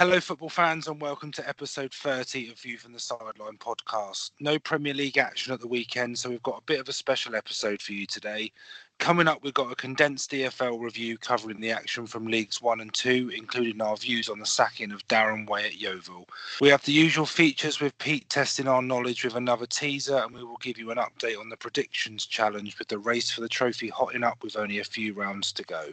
Hello, football fans, and welcome to episode 30 of View from the Sideline podcast. No Premier League action at the weekend, so we've got a bit of a special episode for you today. Coming up, we've got a condensed EFL review covering the action from Leagues 1 and 2, including our views on the sacking of Darren Way at Yeovil. We have the usual features with Pete testing our knowledge with another teaser, and we will give you an update on the predictions challenge with the race for the trophy hotting up with only a few rounds to go.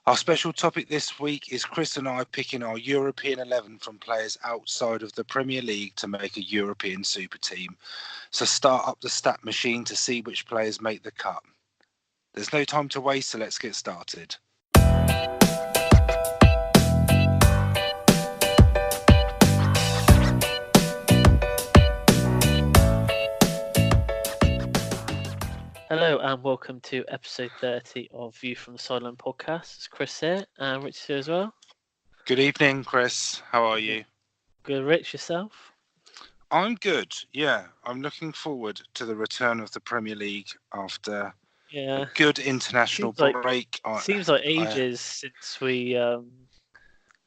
Our special topic this week is Chris and I picking our European 11 from players outside of the Premier League to make a European super team. So start up the stat machine to see which players make the cut. There's no time to waste, so let's get started. Hello and welcome to episode 30 of View from the Sideline podcast. It's Chris here and Rich here as well. Good evening, Chris. How are you? Good, Rich, yourself? I'm good, yeah. I'm looking forward to the return of the Premier League after a good international break. Seems like ages since we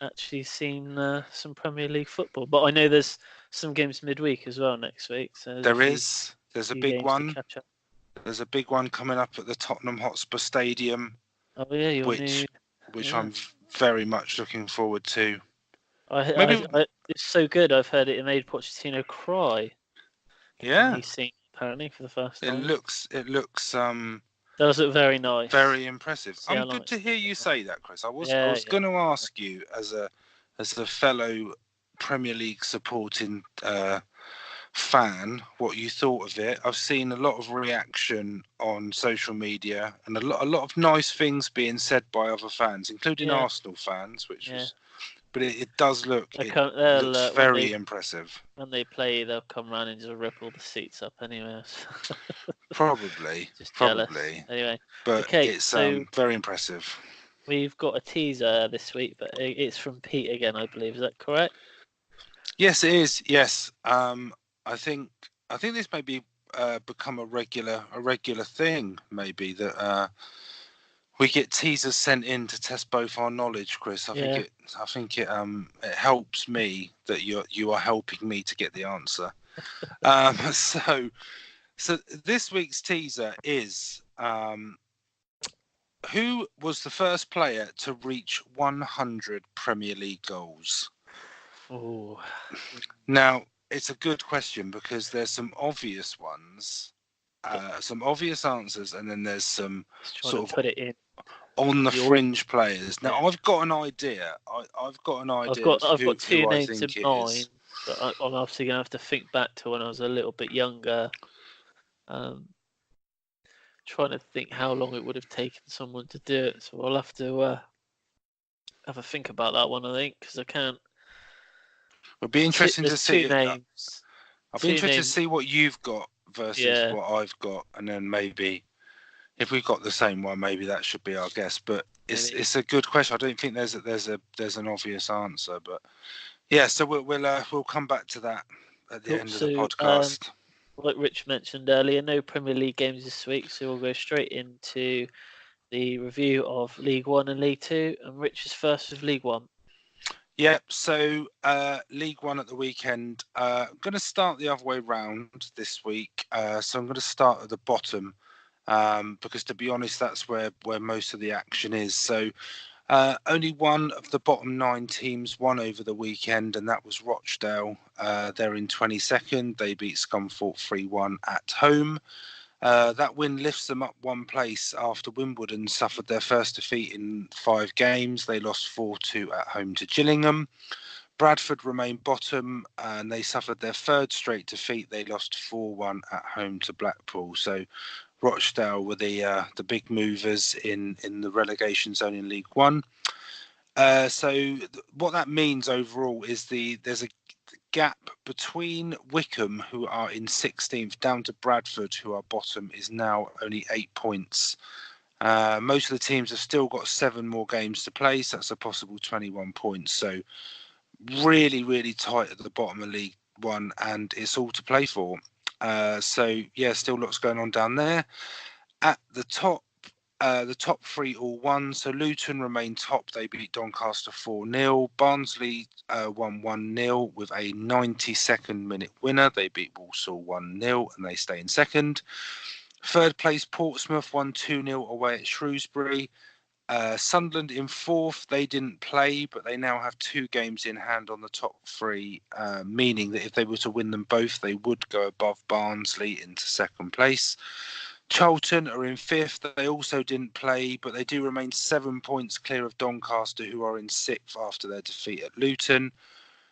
actually seen some Premier League football. But I know there's some games midweek as well next week. So there's a big one. There's a big one coming up at the Tottenham Hotspur Stadium. Oh yeah, which I'm very much looking forward to. It's so good. I've heard it made Pochettino cry. Yeah, he's seen apparently for the first time. It looks. Does look very nice. Very impressive. I'm good to hear you say that, Chris. I was going to ask you as a fellow Premier League supporting fan what you thought of it. I've seen a lot of reaction on social media and a lot of nice things being said by other fans, including Arsenal fans, but it does look looks very impressive. When they play, they'll come round and just rip all the seats up anyway. Probably. Anyway, but it's very impressive. We've got a teaser this week, but it's from Pete again, I believe. Is that correct? Yes, it is. Yes. I think this may be become a regular thing. Maybe that we get teasers sent in to test both our knowledge, Chris. I think it helps me that you are helping me to get the answer. So this week's teaser is who was the first player to reach 100 Premier League goals? Oh, now. It's a good question because there's some obvious ones, some obvious answers, and then there's some sort of put it in on the fringe players. Now I've got an idea. I've got two names in mind, but I'm obviously gonna have to think back to when I was a little bit younger. Trying to think how long it would have taken someone to do it. So I'll have to have a think about that one. I think because I can't. It'll be interesting to see. I'll be interested to see what you've got versus what I've got, and then maybe if we've got the same one, maybe that should be our guess. But it's a good question. I don't think there's an obvious answer, but yeah. So we'll come back to that at the end of the podcast. Like Rich mentioned earlier, no Premier League games this week, so we'll go straight into the review of League 1 and League 2. And Rich is first with League 1. Yep, so League 1 at the weekend. I'm going to start the other way round this week. So I'm going to start at the bottom because, to be honest, that's where most of the action is. So only one of the bottom 9 teams won over the weekend, and that was Rochdale. They're in 22nd. They beat Scunthorpe 3-1 at home. That win lifts them up one place after Wimbledon suffered their first defeat in 5 games. They lost 4-2 at home to Gillingham. Bradford remained bottom and they suffered their 3rd straight defeat. They lost 4-1 at home to Blackpool. So Rochdale were the big movers in the relegation zone in League 1. So what that means overall is there's a gap between Wickham, who are in 16th, down to Bradford, who are bottom, is now only 8 points. Most of the teams have still got 7 more games to play, so that's a possible 21 points. So really, really tight at the bottom of League 1, and it's all to play for. So, still lots going on down there. At the top, The top three all won. So Luton remain top. They beat Doncaster 4-0. Barnsley won 1-0 with a 92nd minute winner. They beat Walsall 1-0 and they stay in second. Third place, Portsmouth won 2-0 away at Shrewsbury. Sunderland in fourth. They didn't play, but they now have 2 games in hand on the top three, meaning that if they were to win them both, they would go above Barnsley into second place. Charlton are in fifth. They also didn't play, but they do remain 7 points clear of Doncaster, who are in sixth after their defeat at Luton.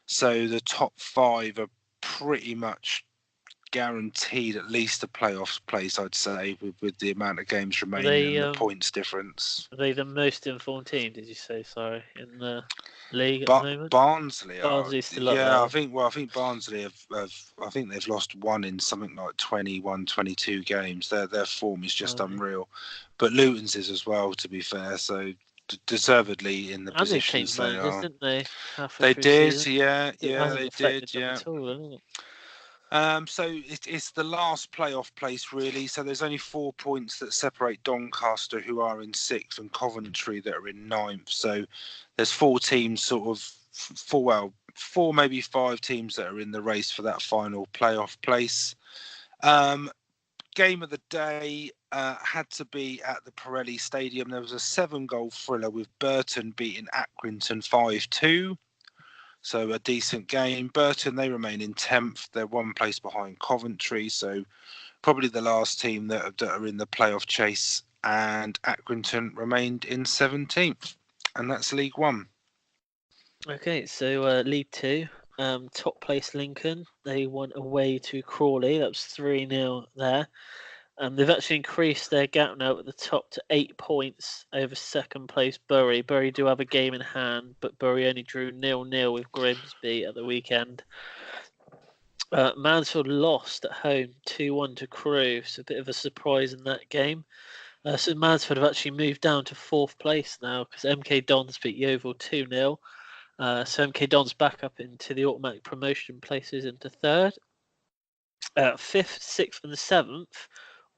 So the top 5 are pretty much guaranteed at least a playoffs place, I'd say, with the amount of games remaining and the points difference. Are they the most informed team, did you say, sorry, in the league at the moment? Barnsley still up there. I think Barnsley have I think they've lost one in something like 21, 22 games. Their form is just unreal. But Luton's is as well, to be fair, so deservedly in the positions they are. Didn't they? They did, season. yeah, they did, yeah. At all, hasn't it? So it's the last playoff place, really. So there's only 4 points that separate Doncaster, who are in sixth, and Coventry that are in ninth. So there's 4 teams, sort of 4 maybe 5 teams that are in the race for that final playoff place. Game of the day had to be at the Pirelli Stadium. There was a 7-goal thriller with Burton beating Accrington 5-2. So a decent game. Burton, they remain in 10th. They're 1 place behind Coventry. So probably the last team that are in the playoff chase. And Accrington remained in 17th. And that's League One. Okay, so League Two, top place Lincoln. They won away to Crawley. That was 3-0 there. They've actually increased their gap now at the top to 8 points over second place Bury. Bury do have a game in hand, but Bury only drew 0-0 with Grimsby at the weekend. Mansfield lost at home 2-1 to Crewe, so a bit of a surprise in that game. So Mansfield have actually moved down to 4th place now because MK Dons beat Yeovil 2-0. So MK Dons back up into the automatic promotion places into 3rd. 5th, 6th and 7th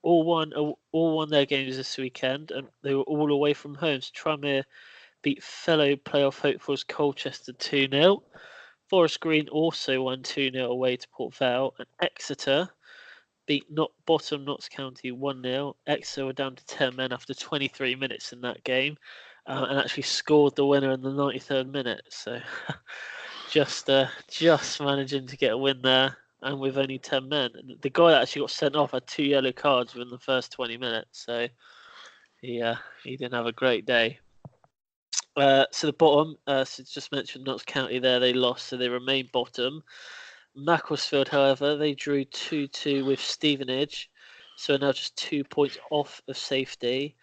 all won their games this weekend, and they were all away from home. So Tranmere beat fellow playoff hopefuls Colchester 2-0. Forest Green also won 2-0 away to Port Vale, and Exeter beat bottom Notts County 1-0. Exeter were down to 10 men after 23 minutes in that game, and actually scored the winner in the 93rd minute. So just managing to get a win there. And with only 10 men. The guy that actually got sent off had 2 yellow cards within the first 20 minutes. So he didn't have a great day. So the bottom, so just mentioned Notts County there, they lost, so they remain bottom. Macclesfield, however, they drew 2-2 with Stevenage, so are now just 2 points off of safety.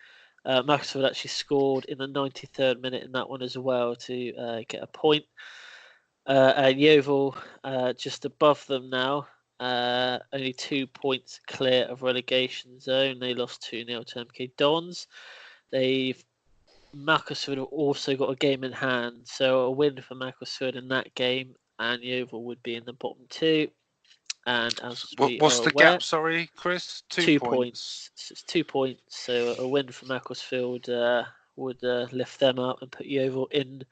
Macclesfield actually scored in the 93rd minute in that one as well to get a point. And Yeovil just above them now, only 2 points clear of relegation zone. They lost 2-0 to MK Dons. Macclesfield have also got a game in hand, so a win for Macclesfield in that game, and Yeovil would be in the bottom 2. And as what's the gap? Sorry, Chris. 2 points. So it's 2 points. So a win for Macclesfield would lift them up and put Yeovil in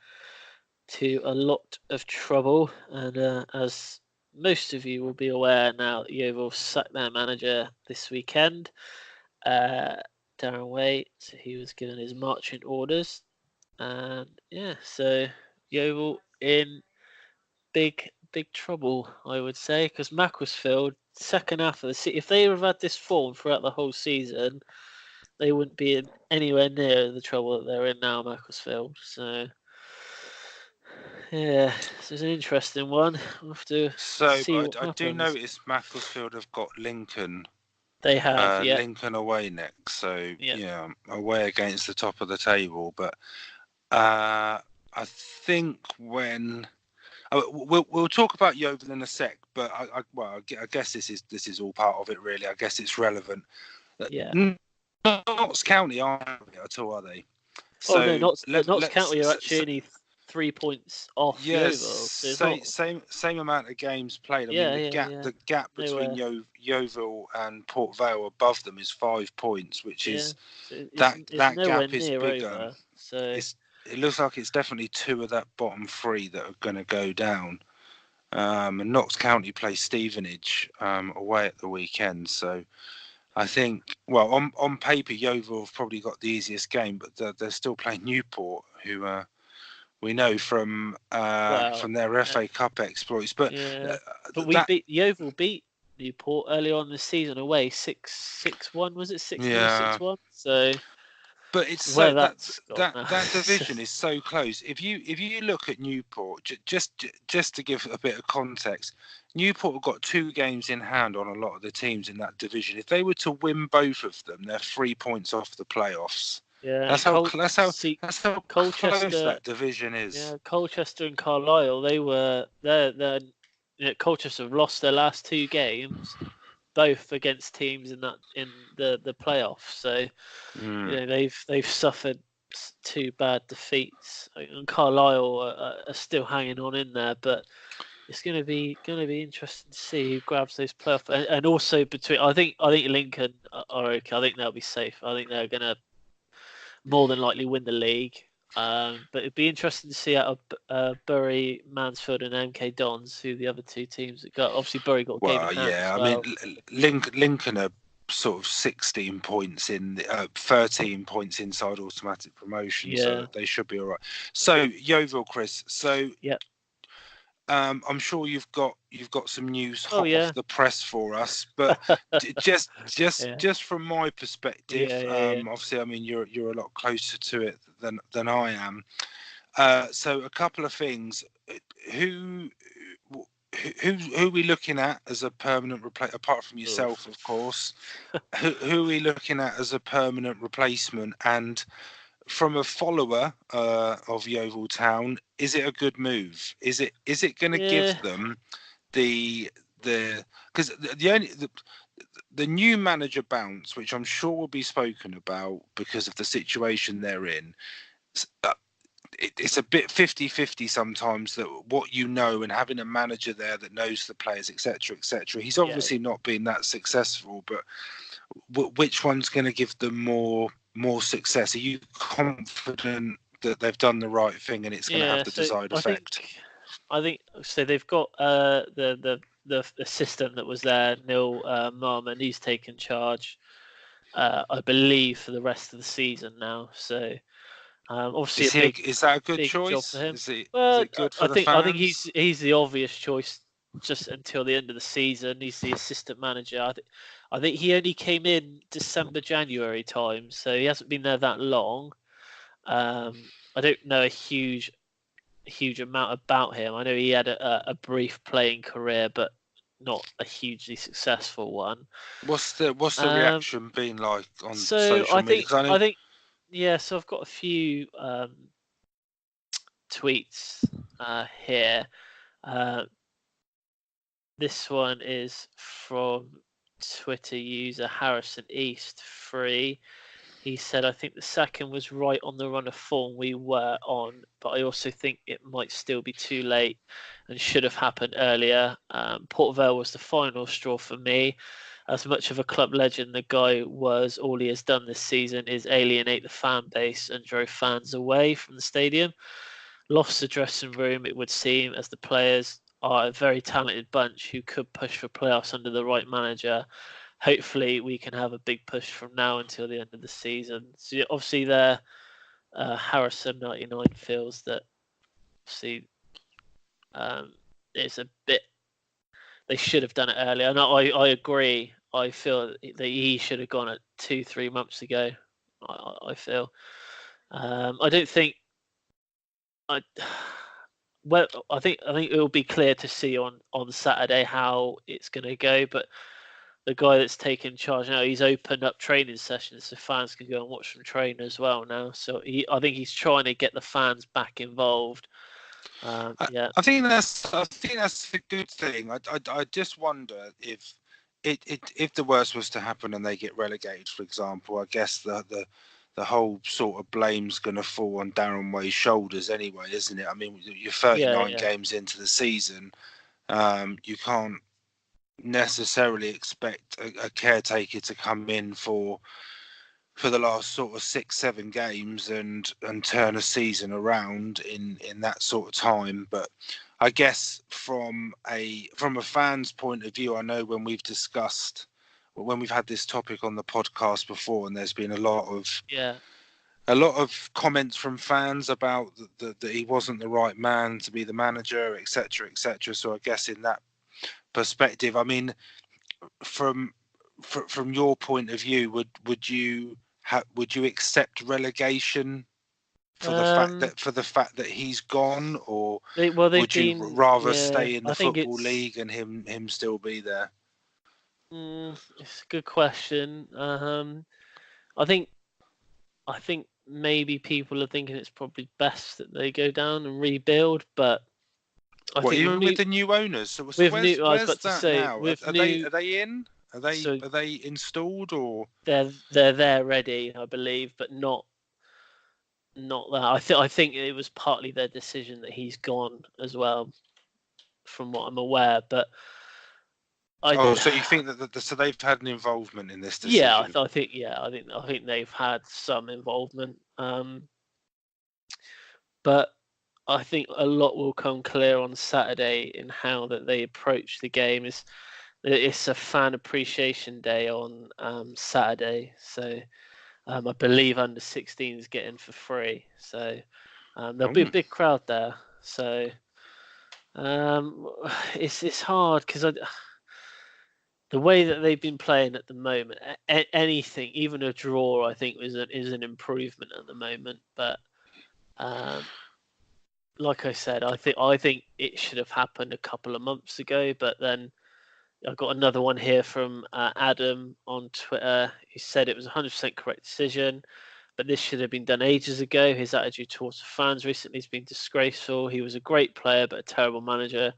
to a lot of trouble, and as most of you will be aware now, Yeovil sacked their manager this weekend, Darren Way. So he was given his marching orders, and so Yeovil in big trouble, I would say, because Macclesfield second half of the season, if they have had this form throughout the whole season, they wouldn't be in anywhere near the trouble that they're in now, Macclesfield. So. Yeah, this is an interesting one. We'll have to see what happens. I do notice Macclesfield have got Lincoln. They have, Lincoln away next, so away against the top of the table. But I think when we'll talk about Yeovil in a sec, but I guess this is all part of it, really. I guess it's relevant. Yeah. Notts County aren't at all, are they? So, Notts County are actually only 3 points off Yeovil. So it's not. same amount of games played. I mean, Yeah, yeah, yeah. the gap between Nowhere. Yeovil and Port Vale above them is 5 points, which Yeah. is So it's that nowhere gap is near bigger. over. So It looks like it's definitely 2 of that bottom 3 that are going to go down. And Notts County play Stevenage away at the weekend. So I think, well, on paper, Yeovil have probably got the easiest game, but they're still playing Newport, who we know from well, their FA Cup exploits. But yeah. But that, Yeovil beat Newport earlier on the season away 6-1, was it 6-0, yeah. 6-1? So But it's where so that's gone now. that division is so close. If you look at Newport, just to give a bit of context, Newport have got 2 games in hand on a lot of the teams in that division. If they were to win both of them, they're 3 points off the playoffs. Yeah, That's and how close Colchester, that division is. yeah, Colchester and Carlisle, Colchester have lost their last 2 games, both against teams in the playoffs. So Mm. they've suffered 2 bad defeats, and Carlisle are still hanging on in there, but it's going to be interesting to see who grabs those playoff, and also between. I think Lincoln are okay. I think they'll be safe. I think they're going to more than likely win the league. But it'd be interesting to see out of Bury, Mansfield, and MK Dons, who the other 2 teams have got. Obviously, Bury got a game in Well, hand yeah. as I mean, well. Lincoln are sort of 16 points 13 points inside automatic promotion, so Yeah. that they should be all right. So Yeovil, Chris. So Yep. I'm sure you've got some news Oh hot yeah. off the press for us, but just Yeah. from my perspective, Yeah. obviously, I mean you're a lot closer to it than I am. So a couple of things. Who are we looking at as a permanent replacement, apart from yourself, of course? Who are we looking at as a permanent replacement? And from a follower of Yeovil Town, is it a good move? Is it going to give Yeah. them the because the new manager bounce, which I'm sure will be spoken about because of the situation they're in. It's a bit 50-50 sometimes, that what you know, and having a manager there that knows the players, etc., etc. He's obviously not been that successful, but which one's going to give them more success? Are you confident that they've done the right thing and it's going to have the So desired effect? I think so. They've got the assistant that was there, Neil Marmon. He's taken charge, I believe, for the rest of the season now. So obviously Is that a good big job choice? for him. Is Well, it good for I the think fans? he's the obvious choice just until the end of the season. He's the assistant manager. I think he only came in December, January time, so he hasn't been there that long. I don't know a huge amount about him. I know he had a brief playing career, but not a hugely successful one. What's the reaction been like on So social media? Because I know, yeah. So I've got a few tweets here. This one is from Twitter user Harrison East 3. He said, I think the second was right on the run of form we were on, but I also think it might still be too late and should have happened earlier. Port Vale was the final straw for me. As much of a club legend the guy was, all he has done this season is alienate the fan base and drove fans away from the stadium. Lost the dressing room, it would seem, as the players are a very talented bunch who could push for playoffs under the right manager. Hopefully, we can have a big push from now until the end of the season. So obviously, there, Harrison 99 feels that obviously it's a bit. They should have done it earlier, and I agree. I feel that he should have gone at 2-3 months ago. I feel. I don't think. Well, I think it will be clear to see on Saturday how it's going to go. But the guy that's taken charge now, he's opened up training sessions so fans can go and watch them train as well now. So I think he's trying to get the fans back involved. Yeah. I think that's a good thing. I just wonder if the worst was to happen and they get relegated, for example. I guess the the whole sort of blame's going to fall on Darren Way's shoulders anyway, isn't it? I mean, you're 39 games into the season. You can't necessarily expect a caretaker to come in for the last sort of 6-7 games and turn a season around in that sort of time. But I guess from a fan's point of view, I know when we've had this topic on the podcast before, and there's been a lot of comments from fans about that he wasn't the right man to be the manager, etc., etc. So I guess in that perspective, I mean, from your point of view, would you accept relegation for the fact that he's gone, or would you rather stay in the Football League and him still be there? It's a good question. I think maybe people are thinking it's probably best that they go down and rebuild, but I think even with the new owners. So where's that now? Are they in? Are they installed, or they're there ready, I believe, but not that. I think it was partly their decision that he's gone as well, from what I'm aware. But so you think that so they've had an involvement in this decision? Yeah, I think they've had some involvement. But I think a lot will come clear on Saturday in how that they approach the game. It's a fan appreciation day on Saturday, so I believe under 16s get in for free. So there'll be a big crowd there. So it's hard because the way that they've been playing at the moment, anything, even a draw, I think is an improvement at the moment. But like I said, I think it should have happened a couple of months ago. But then I've got another one here from Adam on Twitter. He said it was 100% correct decision, but this should have been done ages ago. His attitude towards the fans recently has been disgraceful. He was a great player, but a terrible manager.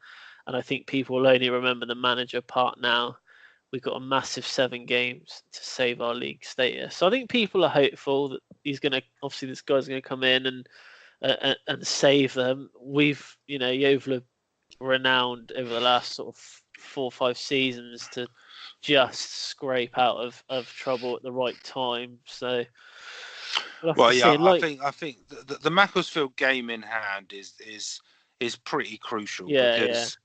And I think people will only remember the manager part now. We've got a massive 7 games to save our league status. So I think people are hopeful that this guy's going to come in and save them. Yeovil are renowned over the last sort of 4 or 5 seasons to just scrape out of trouble at the right time. So, I think the Macclesfield game in hand is pretty crucial because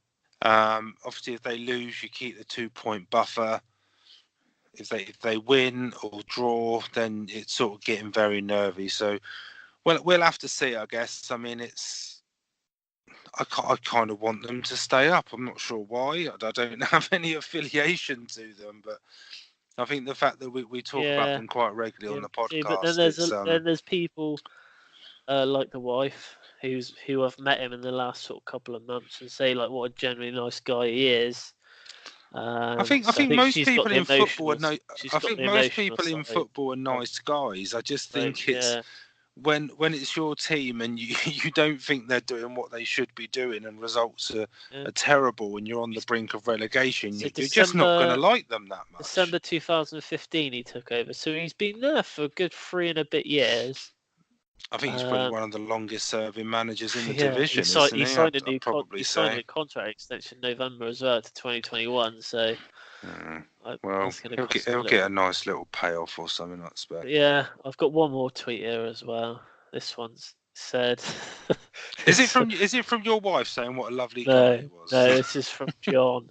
obviously if they lose, you keep the 2-point buffer. If they win or draw, then it's sort of getting very nervy. So, we'll have to see, I guess. I mean, I kind of want them to stay up. I'm not sure why. I don't have any affiliation to them, but I think the fact that we talk about them quite regularly on the podcast. But then there's people like the wife who have met him in the last sort of couple of months and say like what a genuinely nice guy he is. I think most people in football are nice guys. I just think it's when it's your team and you don't think they're doing what they should be doing and results are terrible and you're on the brink of relegation, you're just not going to like them that much. December 2015 he took over, so he's been there for a good 3 and a bit years. I think he's probably one of the longest serving managers in the division. He signed a contract extension in November as well to 2021. So he'll get a nice little payoff or something, I expect. Yeah, I've got one more tweet here as well. This one's said. Is it from your wife saying what a lovely guy he was? No, this is from John.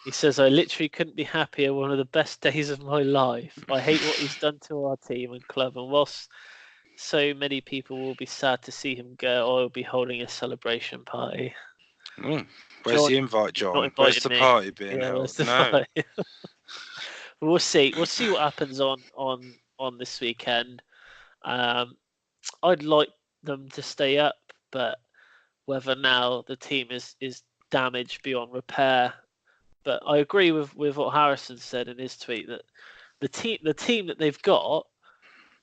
He says, I literally couldn't be happier. One of the best days of my life. I hate what he's done to our team and club, and whilst so many people will be sad to see him go, I will be holding a celebration party. Where's the invite, John? Where's the party being held? No. We'll see. We'll see what happens on this weekend. I'd like them to stay up, but whether now the team is damaged beyond repair. But I agree with what Harrison said in his tweet that the team that they've got,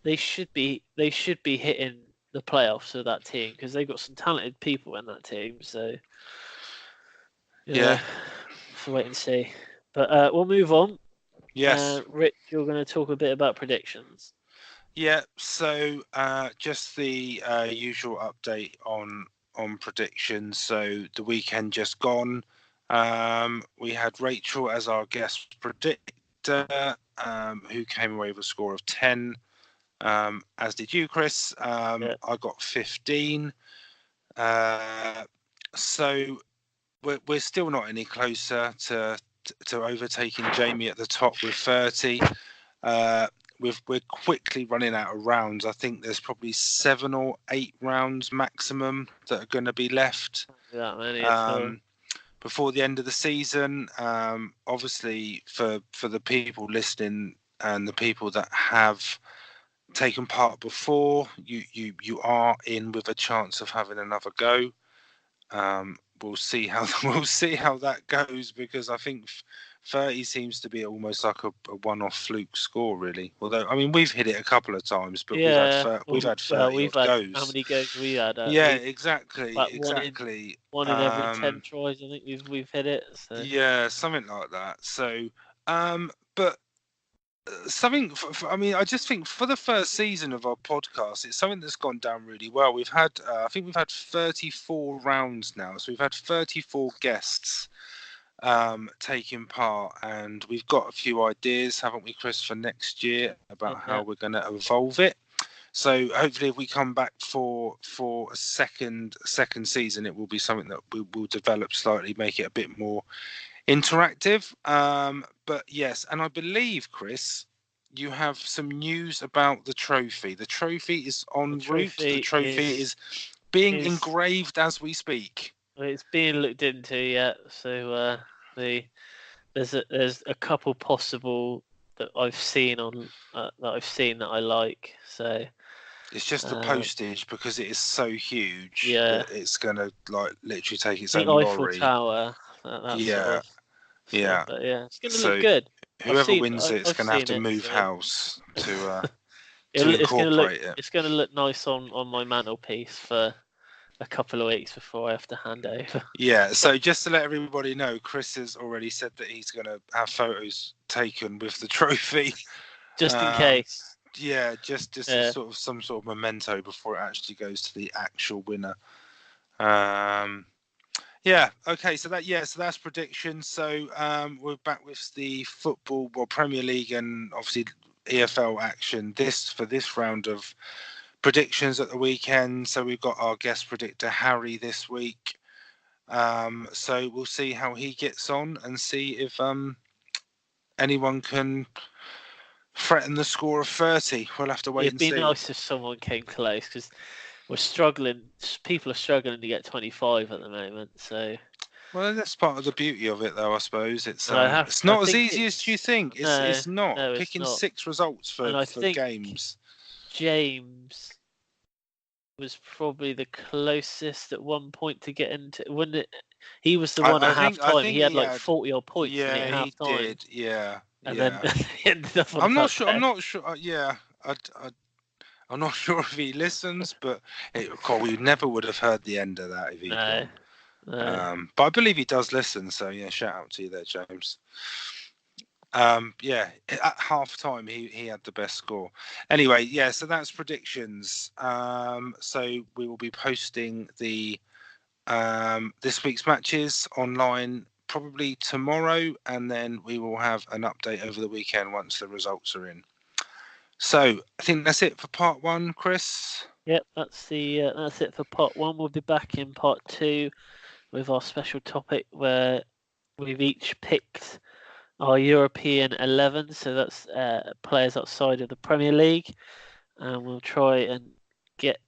they should be hitting the playoffs with that team because they've got some talented people in that team. So we'll wait and see. But we'll move on. Yes, Rich, you're going to talk a bit about predictions. Yeah, so just the usual update on predictions. So the weekend just gone, we had Rachel as our guest predictor, who came away with a score of 10, as did you, Chris. Yeah. I got 15. So we're still not any closer to overtaking Jamie at the top with 30. We're quickly running out of rounds. I think there's probably 7 or 8 rounds maximum that are going to be left That many at all. before the end of the season. Obviously, for the people listening and the people that have taken part before, you are in with a chance of having another go. We'll see how that goes, because I think 30 seems to be almost like a one-off fluke score, really. Although, I mean, we've hit it a couple of times, but Yeah. we've had Well, 30 we've odd had how goes. many goes we had? Yeah, We've exactly, like exactly. one in every 10 tries. I think we've hit it. So Yeah, something like that. So, but something. I mean, I just think for the first season of our podcast, it's something that's gone down really well. We've had, I think we've had 34 rounds now, so we've had 34 guests taking part, and we've got a few ideas, haven't we, Chris, for next year about how yeah, we're going to evolve it. So hopefully, if we come back for a second season, it will be something that we will develop slightly, make it a bit more interactive. But yes, and I believe, Chris, you have some news about the trophy. The trophy is the en route. The trophy trophy is being is engraved as we speak. it's being looked into yet. So there's a couple possible that I've seen that I like. So It's just the postage, because it is so huge yeah, that it's going to like literally take I its think own Eiffel lorry. Tower, that sort Yeah, of stuff. yeah. But yeah, it's gonna look So good. whoever wins it is I've going to have seen to it. move So house to it's gonna look incorporate it. nice on my mantelpiece for a couple of weeks before I have to hand over. Yeah, so just to let everybody know, Chris has already said that he's going to have photos taken with the trophy. Just in Um, case. yeah, just as Yeah. sort of some sort of memento before it actually goes to the actual winner. Um, yeah, okay, so that's predictions. So we're back with the football, well, Premier League and obviously EFL action for this round of predictions at the weekend. So we've got our guest predictor Harry this week. So we'll see how he gets on and see if anyone can threaten the score of 30. We'll have to wait It'd and be see. nice if someone came close because we're struggling. People are struggling to get 25 at the moment. So Well, that's part of the beauty of it, though. I suppose it's and it's I not as think easy as you it's think. no, It's not no, it's picking not. 6 results And I for think games. James was probably the closest at one point to get into. When he was the one at half I time, think he had he like had. 40 odd points in it Yeah, at he half time, did. Yeah, and then yeah. he ended up on I'm not about sure. 10. Yeah, I'm not sure if he listens, but God, we never would have heard the end of that if he'd No, gone. no. But I believe he does listen. So yeah, shout out to you there, James. Yeah, at half time he had the best score. Anyway, yeah, so that's predictions. So we will be posting the this week's matches online probably tomorrow, and then we will have an update over the weekend once the results are in. So I think that's it for part 1, Chris. Yep, that's it for part 1. We'll be back in part 2 with our special topic where we've each picked our European 11, so that's players outside of the Premier League, and we'll try and get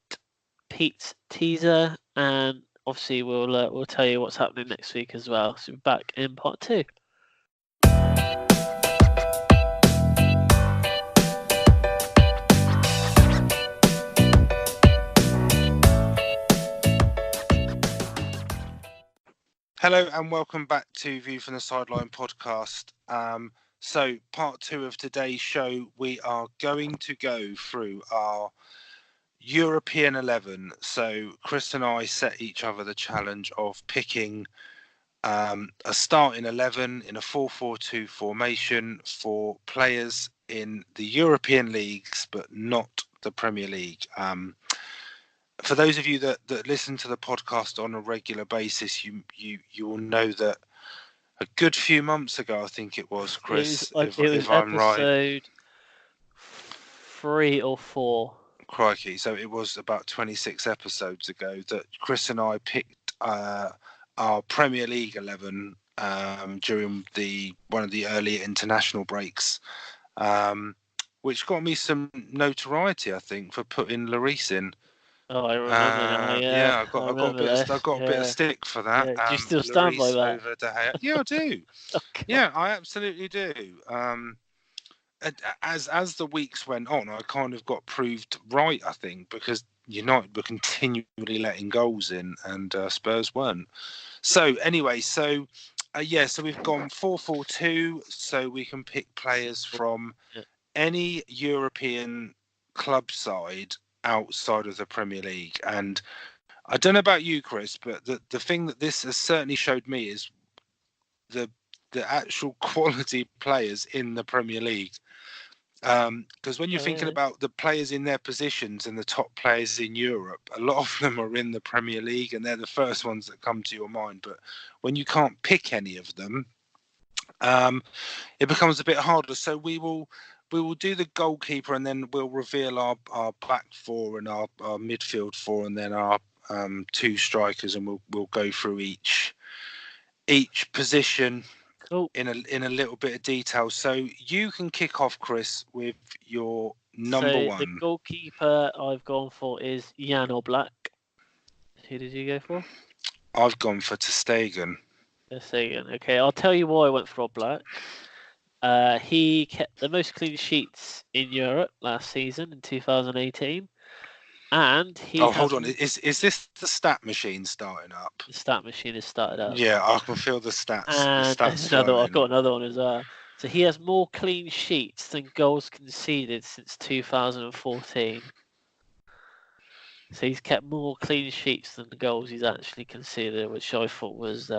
Pete's teaser, and obviously we'll tell you what's happening next week as well. So we're back in part 2. Hello and welcome back to View from the Sideline podcast. So part 2 of today's show, we are going to go through our European 11. So Chris and I set each other the challenge of picking a starting 11 in a 4-4-2 formation for players in the European leagues, but not the Premier League. For those of you that listen to the podcast on a regular basis, you will know that a good few months ago, I think it was, Chris, it was if I'm right. episode 3 or 4. Crikey. So it was about 26 episodes ago that Chris and I picked our Premier League 11 during one of the earlier international breaks, which got me some notoriety, I think, for putting Lloris in. Oh, I remember now. Yeah, I got a bit of stick for that. Yeah. Do you still stand by that? Over De Gea. Yeah, I do. Okay. Yeah, I absolutely do. As the weeks went on, I kind of got proved right, I think, because United were continually letting goals in, and Spurs weren't. So anyway, so we've gone 4-4-2, so we can pick players from any European club side outside of the Premier League. And I don't know about you, Chris, but the thing that this has certainly showed me is the actual quality players in the Premier League. Because when you're thinking about the players in their positions and the top players in Europe, a lot of them are in the Premier League, and they're the first ones that come to your mind. But when you can't pick any of them, it becomes a bit harder. So we will do the goalkeeper, and then we'll reveal our back four and our midfield four, and then our two strikers, and we'll go through each position. Cool. In a little bit of detail. So you can kick off, Chris, with your number one. The goalkeeper I've gone for is Jan Oblak. Who did you go for? I've gone for ter Stegen. Okay, I'll tell you why I went for Oblak. He kept the most clean sheets in Europe last season in 2018. And hold on. Is this the stat machine starting up? The stat machine is started up. Yeah, I can feel the stats. And I've got another one as well. So he has more clean sheets than goals conceded since 2014. So he's kept more clean sheets than the goals he's actually conceded, which I thought was,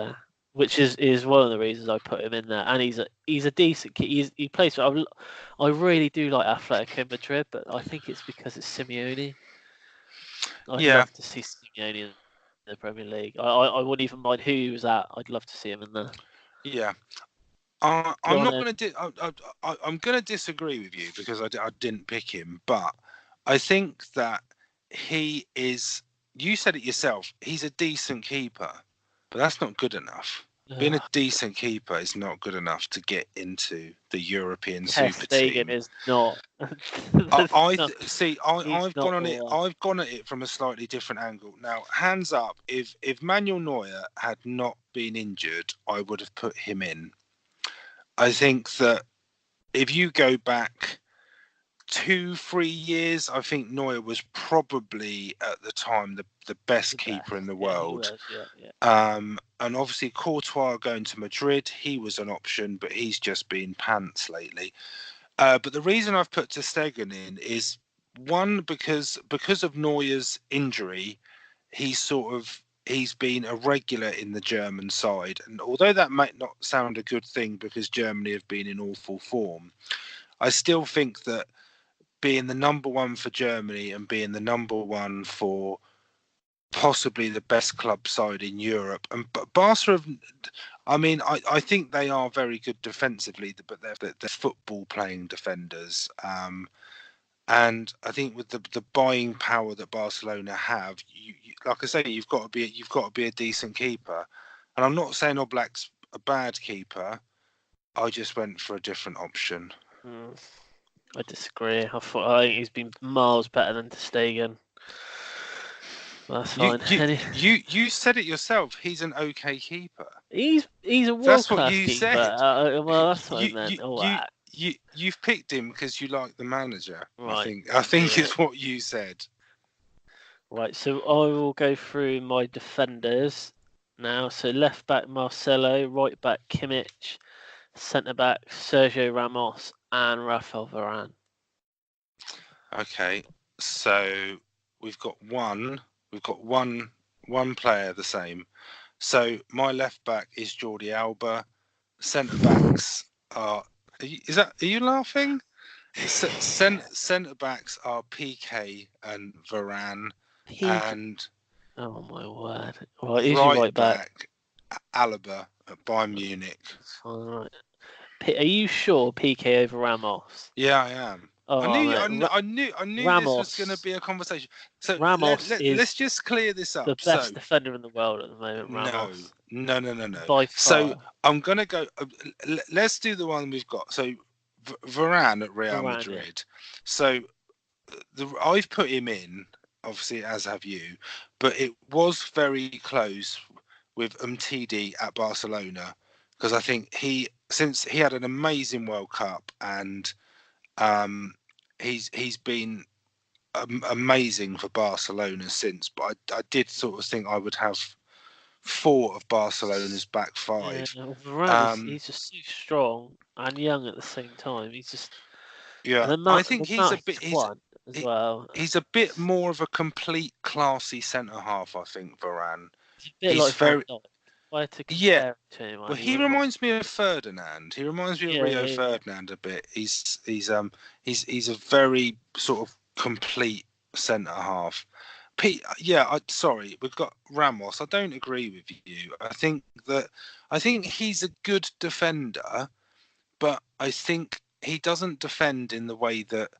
which is one of the reasons I put him in there. And he's a decent kid. He plays. I really do like Atletico Madrid, but I think it's because it's Simeone. I'd love to see Simeone in the Premier League. I wouldn't even mind who he was at. I'd love to see him in there. Yeah. I'm going to disagree with you because I didn't pick him, but I think that he is. You said it yourself. He's a decent keeper, but that's not good enough. Being a decent keeper is not good enough to get into the European Super Team. Is not. I've gone at it from a slightly different angle. Now, hands up, if Manuel Neuer had not been injured, I would have put him in. I think that if you go back 2-3 years, I think Neuer was probably at the time the best keeper in the world. And obviously Courtois going to Madrid, he was an option, but he's just been pants lately. But the reason I've put ter Stegen in is one because of Neuer's injury, he's been a regular in the German side. And although that might not sound a good thing because Germany have been in awful form, I still think that being the number one for Germany and being the number one for possibly the best club side in Europe, and Barca I think they are very good defensively, but they're football playing defenders. And I think with the buying power that Barcelona have, you like I say, you've got to be a decent keeper. And I'm not saying Oblak's a bad keeper. I just went for a different option. I disagree. I think he's been miles better than ter Stegen. That's fine. You said it yourself. He's an okay keeper. He's a world class keeper. Said. Well, that's what I meant. You've picked him because you like the manager. Right. I think it's what you said. Right. So I will go through my defenders now. So left back Marcelo, right back Kimmich, centre back Sergio Ramos, and Rafael Varane. Okay. So we've got one player the same. So my left back is Jordi Alba. Centre backs are. Are you laughing? Centre backs are Pique and Varane, Peak. and Oh my word! Right, who's your right back? Alaba at Bayern Munich. All right. Are you sure PK over Ramos? Yeah, I am. Oh, I knew this was going to Ramos. be a conversation. So Ramos is let's just clear this the up. best So defender in the world at the moment. Ramos. no. By So far. I'm going to go. Let's do the one we've got. So Varane at Real Varane, Madrid. So I've put him in, obviously, as have you, but it was very close with Umtiti at Barcelona, because I think since he had an amazing World Cup, and he's been amazing for Barcelona since. But I did sort of think I would have four of Barcelona's back yeah. five. Varane he's just so strong and young at the same time. He's just Yeah, the I amount, think the he's a amount bit. he's won as well. He's a bit more of a complete, classy centre half. I think Varane. He's a bit He's like Van very. Dijk. If I had to Yeah, compare it to him, well, he he reminds. reminds me of Ferdinand. He reminds me of Yeah, Rio yeah. Ferdinand a bit. He's a very sort of complete centre half. Pete, yeah, sorry, we've got Ramos. I don't agree with you. I think he's a good defender, but I think he doesn't defend in the way that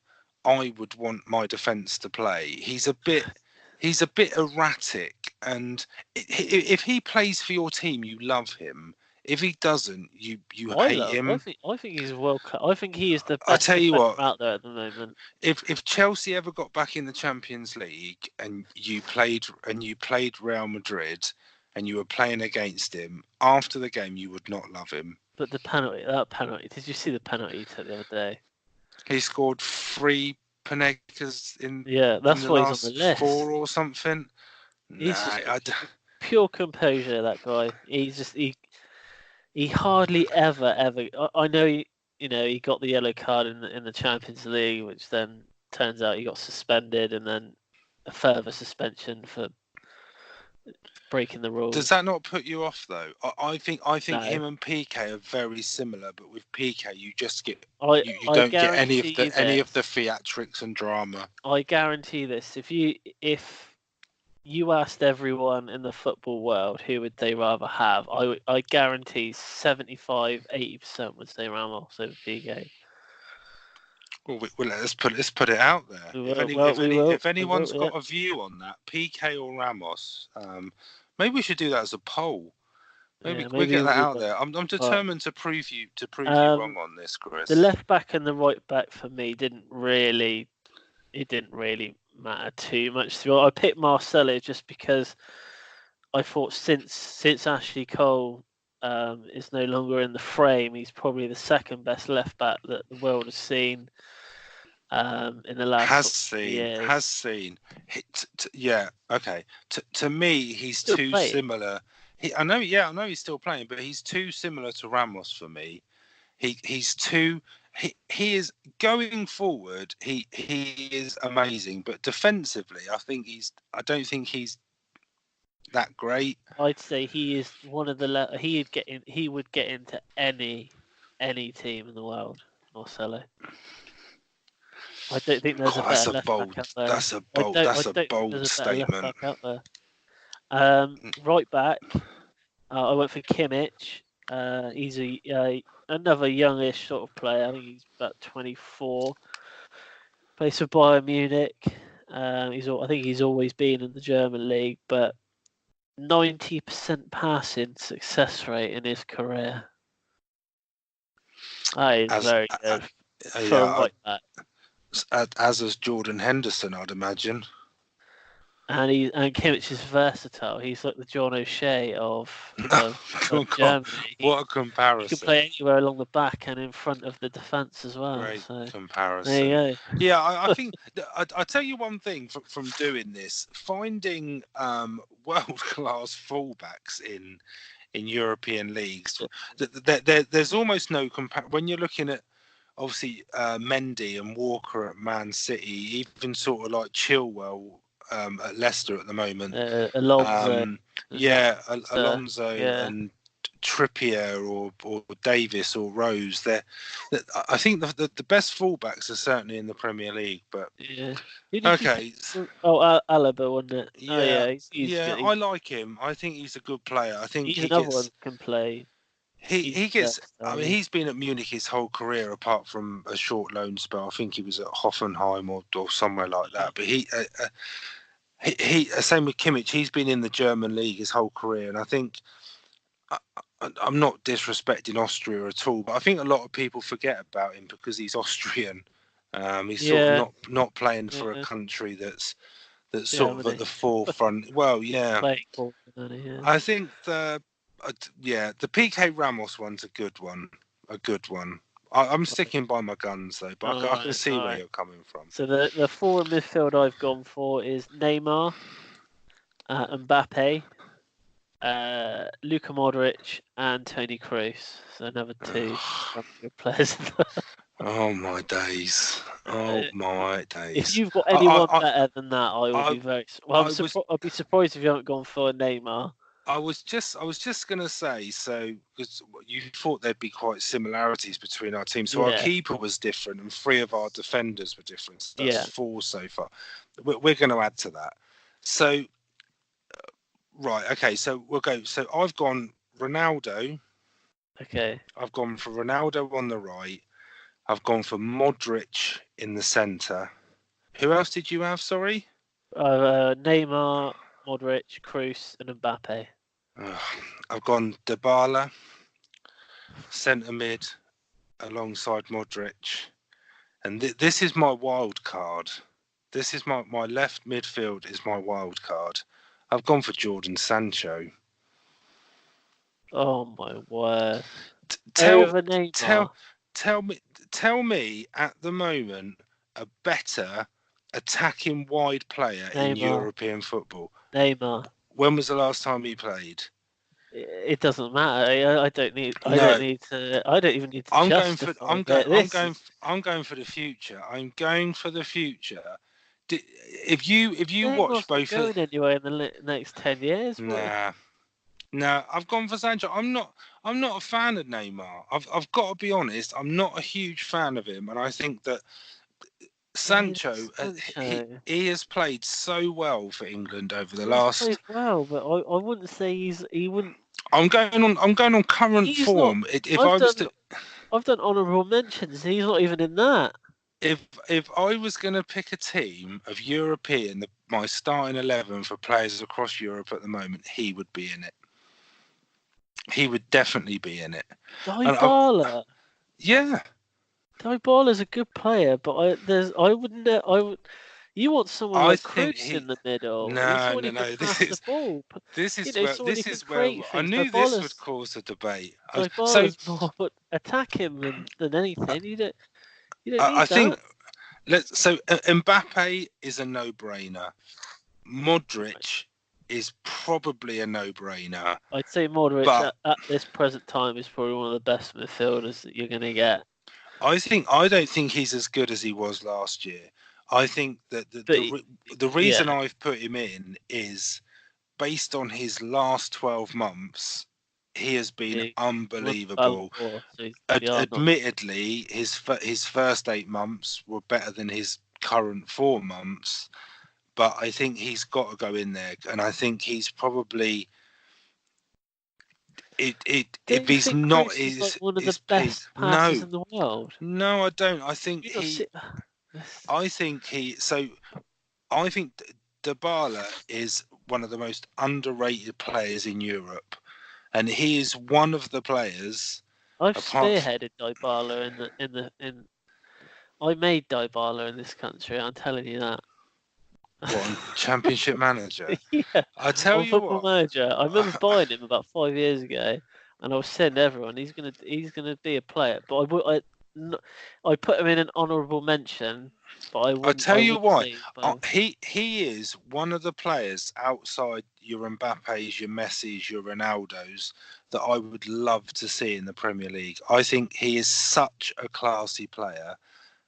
I would want my defence to play. He's a bit erratic, and if he plays for your team, you love him. If he doesn't, you hate him. I think he's World Cup. I think he is the I best tell you defender what, out there at the moment. if Chelsea ever got back in the Champions League and you played Real Madrid and you were playing against him, after the game you would not love him. But that penalty. Did you see the penalty he took the other day? He scored 3 Panegas in that's the why last he's on the list. 4 or something. He's just pure composure. That guy. He hardly ever. I know he got the yellow card in the Champions League, which then turns out he got suspended, and then a further suspension for breaking the rules. Does that not put you off though? I think No. him and PK are very similar, but with PK you just get you I don't get any of the theatrics and drama. I guarantee this: if you asked everyone in the football world who would they rather have, I guarantee 75-80% would say Ramos over PK. Well, let's put it out there. If anyone's got a view on that, PK or Ramos, maybe we should do that as a poll. Maybe we get that out there. I'm determined to prove you wrong on this, Chris. The left back and the right back for me didn't really matter too much. I picked Marcelo just because I thought since Ashley Cole is no longer in the frame, he's probably the second best left back that the world has seen in the last years. Has seen. Yeah, okay. To me, he's still too playing. similar. I know he's still playing, but he's too similar to Ramos for me. He's too. He is going forward. He is amazing, but defensively, I don't think he's that great. I'd say he is one of the. He would get into any team in the world, Marcelo. I don't think there's a better left back out there. That's a bold statement. Out there. Right back, I went for Kimmich. He's another youngish sort of player. I think he's about 24. Plays for Bayern Munich. I think he's always been in the German league, but 90% passing success rate in his career. That is very good for a right back. As is Jordan Henderson, I'd imagine. And Kimmich is versatile. He's like the John O'Shea of Germany. What a comparison! He can play anywhere along the back and in front of the defence as well. Great comparison. There you go. Yeah, I think I tell you one thing from doing this: finding world-class fullbacks in European leagues. There's almost no comparison when you're looking at. Obviously, Mendy and Walker at Man City, even sort of like Chilwell at Leicester at the moment. Alonso. Alonso yeah. and Trippier or Davis or Rose. I think the best fullbacks are certainly in the Premier League. But yeah. okay, Alaba, wasn't it? yeah, Oh yeah, he's yeah, good. I like him. I think he's a good player. I think He's he another one gets. who can play. He gets. I mean, He? he's been at Munich his whole career, apart from a short loan spell. I think he was at Hoffenheim or somewhere like that. But he same with Kimmich. He's been in the German league his whole career, and I think I'm not disrespecting Austria at all, but I think a lot of people forget about him because he's Austrian. He's sort of not playing for a country that's sort of at the forefront. Well, yeah, I think the Pique Ramos one's a good one. I'm sticking by my guns though, but I can see where you're coming from. So the forward midfield I've gone for is Neymar, Mbappe, Luka Modric, and Toni Kroos. So another two good players. Oh my days! Oh my days! If you've got anyone better than that, I would be very. Well, I'd be surprised if you haven't gone for Neymar. I was just gonna say, so because you thought there'd be quite similarities between our teams. So our keeper was different, and 3 of our defenders were different. So that's 4 so far. We're going to add to that. So right, okay. So we'll go. So I've gone Ronaldo. Okay. I've gone for Ronaldo on the right. I've gone for Modric in the centre. Who else did you have? Sorry. Neymar, Modric, Kroos, and Mbappe. I've gone Dybala, centre mid, alongside Modric, and this is my wild card. This is my left midfield is my wild card. I've gone for Jordan Sancho. Oh my word! Tell me at the moment a better attacking wide player in European football. Neymar. When was the last time he played? It doesn't matter. I don't even need to I'm justify I'm going for the future. I'm going for the future. If you watch both, going anywhere in the next 10 years. Nah, I've gone for Sancho. I'm not a fan of Neymar. I've got to be honest. I'm not a huge fan of him, and I think that Sancho, he has played so well for England over the last. Played well, but I wouldn't say he wouldn't. I'm going on current form. I've done honourable mentions. He's not even in that. If I was going to pick a team of European, my starting 11 for players across Europe at the moment, he would be in it. He would definitely be in it. Dybala. Yeah. Dybala's a good player, but you want someone like Kroos in the middle. No. This is where I knew this would cause a debate. Dybala's more attack him than anything. You don't need I think Mbappe is a no-brainer. Modric is probably a no-brainer. I'd say Modric at this present time is probably one of the best midfielders that you're going to get. I don't think he's as good as he was last year. I think that the reason I've put him in is based on his last 12 months. He has been unbelievable. Admittedly, his first 8 months were better than his current 4 months, but I think he's got to go in there, and I think he's probably if he's not is one of the best passes in the world. No, I don't. I think Dybala is one of the most underrated players in Europe. And he is one of the players. I've spearheaded Dybala I made Dybala in this country. I'm telling you that. What, Championship Manager? Yeah. I tell you Football Manager. I remember buying him about 5 years ago, and I was saying to everyone, he's gonna be a player. But I put him in an honourable mention. But I tell you why. He is one of the players outside your Mbappes, your Messis, your Ronaldos that I would love to see in the Premier League. I think he is such a classy player.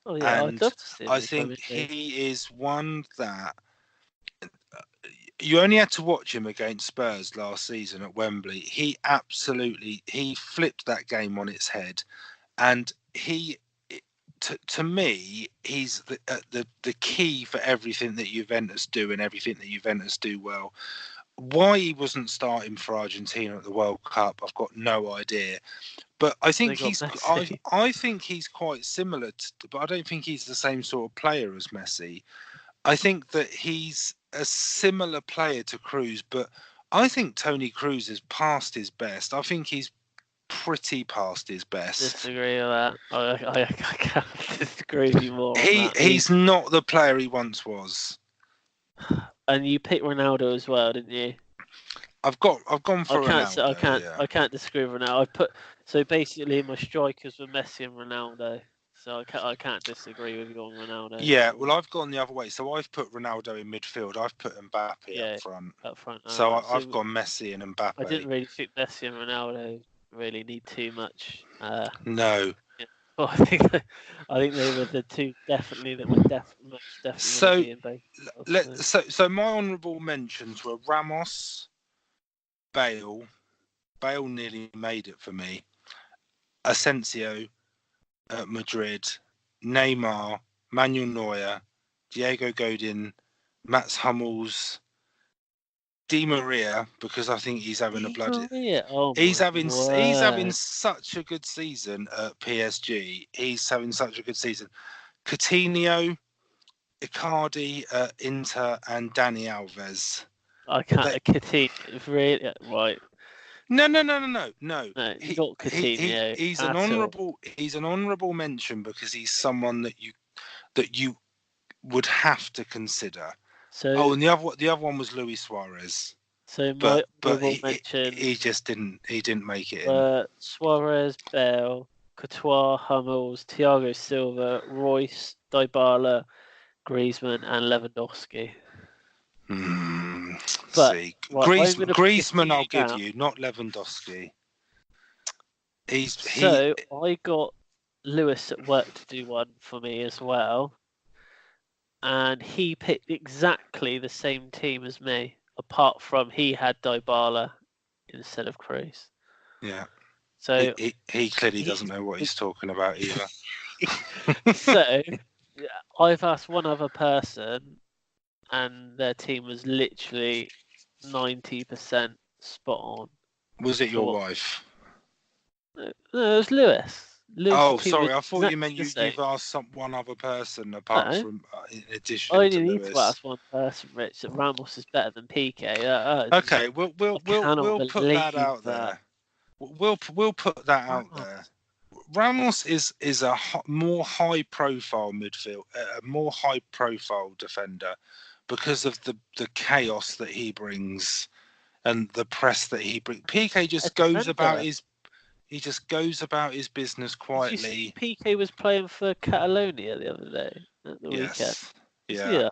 Oh yeah, and I'd love to see him I think he is one that you only had to watch him against Spurs last season at Wembley. He flipped that game on its head, and to me, he's the key for everything that Juventus do and everything that Juventus do well. Why he wasn't starting for Argentina at the World Cup, I've got no idea. But I think I think he's quite similar but I don't think he's the same sort of player as Messi. I think that he's a similar player to Cruz, but I think Toni Kroos is past his best. I think he's pretty past his best. Disagree with that. I can't disagree with you more. He's not the player he once was. And you picked Ronaldo as well, didn't you? I've gone for Ronaldo. I can't disagree with Ronaldo. So basically my strikers were Messi and Ronaldo. So I can't disagree with you on Ronaldo. Yeah, well, I've gone the other way. So I've put Ronaldo in midfield. I've put Mbappe up front. Up front. So I've gone Messi and Mbappe. I didn't really think Messi and Ronaldo really need too much. No. Yeah. Well, I think they were the two most definitely in both. So my honourable mentions were Ramos, Bale. Bale nearly made it for me. Asensio at Madrid, Neymar, Manuel Neuer, Diego Godin, Mats Hummels, Di Maria, because I think he's having he's having such a good season at PSG. He's having such a good season. Coutinho, Icardi at Inter, and Dani Alves. I can't. Coutinho, really? Right. No. You got Coutinho. He's an honourable mention because he's someone that you would have to consider. So, and the other one was Luis Suarez. So but he just didn't make it in. Suarez, Bale, Courtois, Hummels, Thiago Silva, Royce, Dybala, Griezmann, and Lewandowski. Griezmann, I'll give you, not Lewandowski. I got Lewis at work to do one for me as well, and he picked exactly the same team as me, apart from he had Dybala instead of Kroos. Yeah. So he clearly doesn't know what he's talking about either. So I've asked one other person, and their team was literally 90% spot on. Was it your wife? No, it was Lewis. Sorry. I thought you meant you've asked one other person apart from, in addition to Lewis. I only need to ask one person, Rich, that Ramos is better than Pique. Okay, we'll put that out there. We'll put that out there. Ramos is a more high profile more high profile defender because of the chaos that he brings and the press that he brings. Pique just goes about his business quietly. Did you see Pique was playing for Catalonia the other day at the weekend. Yeah.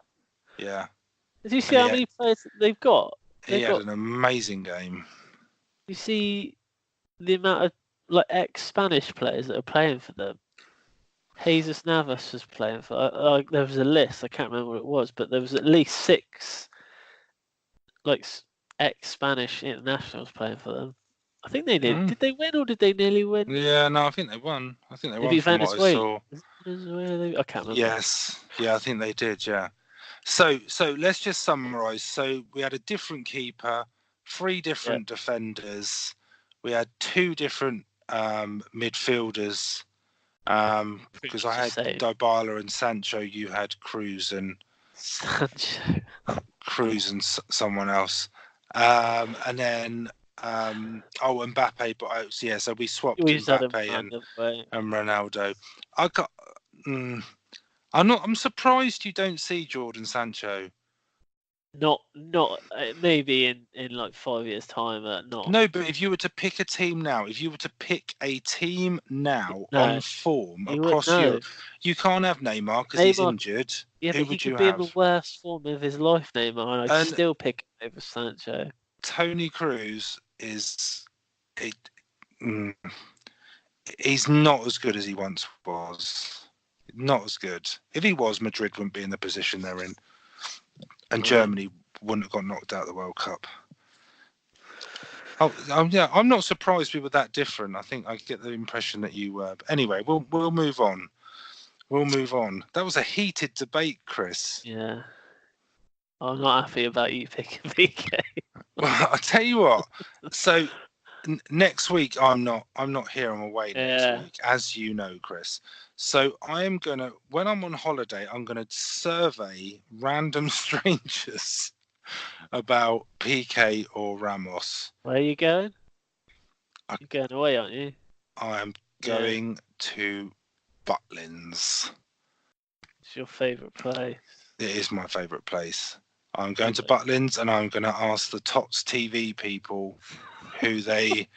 Did you see how many players they've got? He had an amazing game. You see the amount of ex-Spanish players that are playing for them. Jesus Navas was playing for. There was a list. I can't remember what it was, but there was at least 6 ex-Spanish internationals playing for them. I think they did. Did they win or did they nearly win? Yeah, no, I think they won. I think they won. Venezuela? I can't remember. Yes, yeah, I think they did. Yeah. So let's just summarise. So we had a different keeper, 3 different defenders. We had 2 different midfielders. Because I had Dybala and Sancho. You had Kroos and someone else. And then Mbappe. But so we swapped Mbappe and Ronaldo. I'm surprised you don't see Jordan Sancho. Not maybe in 5 years' time. Not. No, but if you were to pick a team now, on form across Europe, you can't have Neymar because he's injured. Yeah, but he could be in the worst form of his life, Neymar, and I'd still pick him over Sancho. Toni Kroos he's not as good as he once was. Not as good. If he was, Madrid wouldn't be in the position they're in. And Germany wouldn't have got knocked out of the World Cup. Yeah, I'm not surprised we were that different. I think I get the impression that you were. But anyway, we'll move on. We'll move on. That was a heated debate, Chris. Yeah. I'm not happy about you picking PK. Well, I'll tell you what. So next week I'm not here. I'm away next week, as you know, Chris. So I am gonna, when I'm on holiday, I'm gonna survey random strangers about PK or Ramos. Where are you going? You're going away, aren't you? I am going to Butlins. It's your favourite place. It is my favourite place. I'm going to Butlins, and I'm going to ask the Tots TV people who they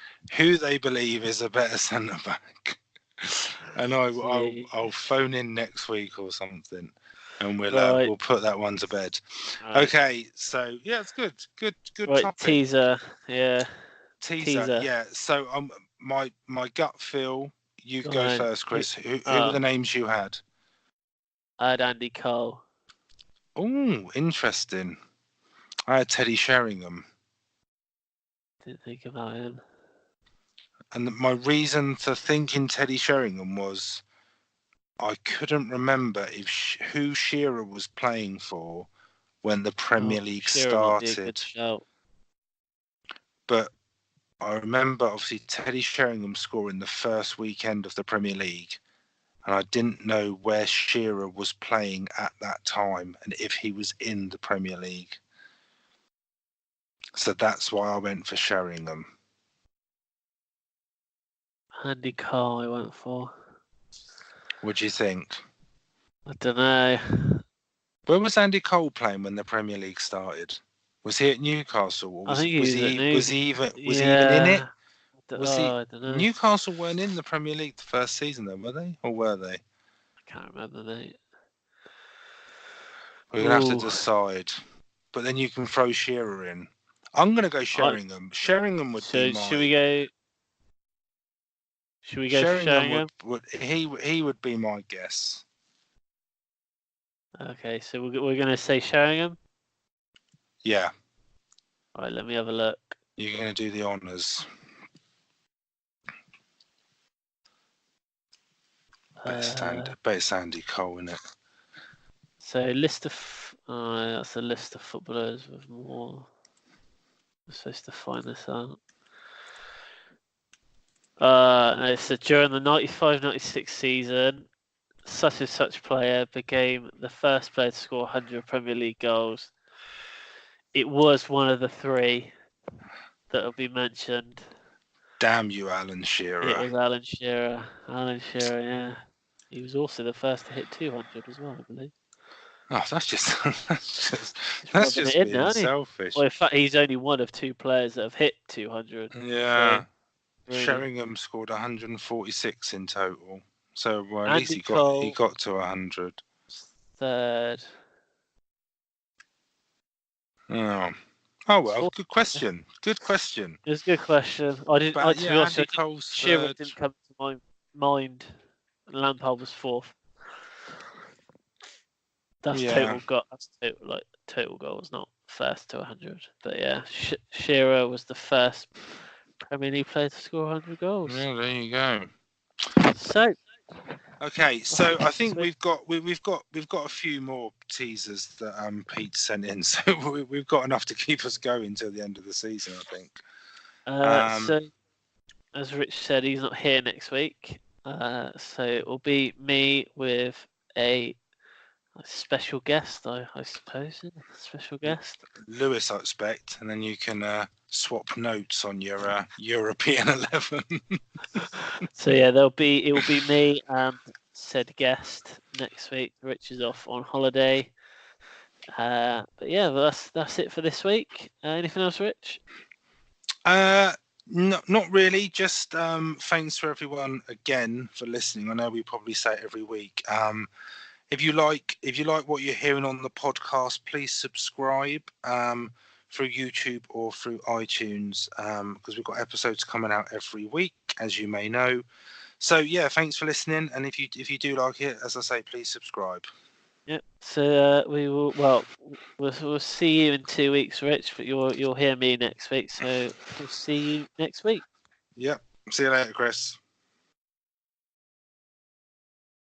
believe is a better centre back, and I'll phone in next week or something, and we'll put that one to bed. Right. Okay, so yeah, it's good right, topic. Teaser, yeah. Teaser, yeah. So my gut feel. You go first, Chris. Who were the names you had? I had Andy Cole. Oh, interesting. I had Teddy Sheringham. Didn't think about him. And my reason for thinking Teddy Sheringham was I couldn't remember who Shearer was playing for when the Premier League started. But I remember, obviously, Teddy Sheringham scoring the first weekend of the Premier League. And I didn't know where Shearer was playing at that time and if he was in the Premier League. So that's why I went for Sheringham. Andy Cole I went for. What do you think? I don't know. Where was Andy Cole playing when the Premier League started? Was he at Newcastle? Or was he even in it? I don't know. Newcastle weren't in the Premier League the first season, though, were they? Or were they? I can't remember, mate. We're going to have to decide. But then you can throw Shearer in. I'm going to go Sheringham. Sheringham would be mine. Should we go Sheringham? He would be my guess. Okay, so we're going to say Sheringham? Yeah. All right, let me have a look. You're going to do the honours. Bet it's Andy Cole, isn't it? So that's a list of footballers with more. I'm supposed to find this out. No, so during the 95-96 season, such and such player became the first player to score 100 Premier League goals. It was one of the three that will be mentioned. Damn you, Alan Shearer. It was Alan Shearer. Alan Shearer, yeah. He was also the first to hit 200 as well, I believe. Oh, that's just being selfish. Well, in fact, he's only one of two players that have hit 200. Yeah. So, really. Sheringham scored 146 in total. So at least he got to 100. Third. Oh well, good question. Good question. It was a good question. To be honest, Shearer didn't come to my mind. Lampard was fourth. That's total goals, not first to 100. But yeah, Shearer was the first Premier League player to score 100 goals. Yeah, there you go. So. Okay, so I think we've got a few more teasers that Pete sent in, so we've got enough to keep us going till the end of the season, I think. So, as Rich said, he's not here next week, so it will be me with a special guest, I suppose. Special guest, Lewis, I expect, and then you can swap notes on your European 11. So yeah, it will be me and said guest next week. Rich is off on holiday. But yeah, that's it for this week. Anything else, Rich? No, not really. Just thanks for everyone again for listening. I know we probably say it every week. If you like what you're hearing on the podcast, please subscribe through YouTube or through iTunes because we've got episodes coming out every week, as you may know. So yeah, thanks for listening. And if you do like it, as I say, please subscribe. Yep. So we will. Well, we'll see you in 2 weeks, Rich. But you'll hear me next week. So we'll see you next week. Yep. See you later, Chris.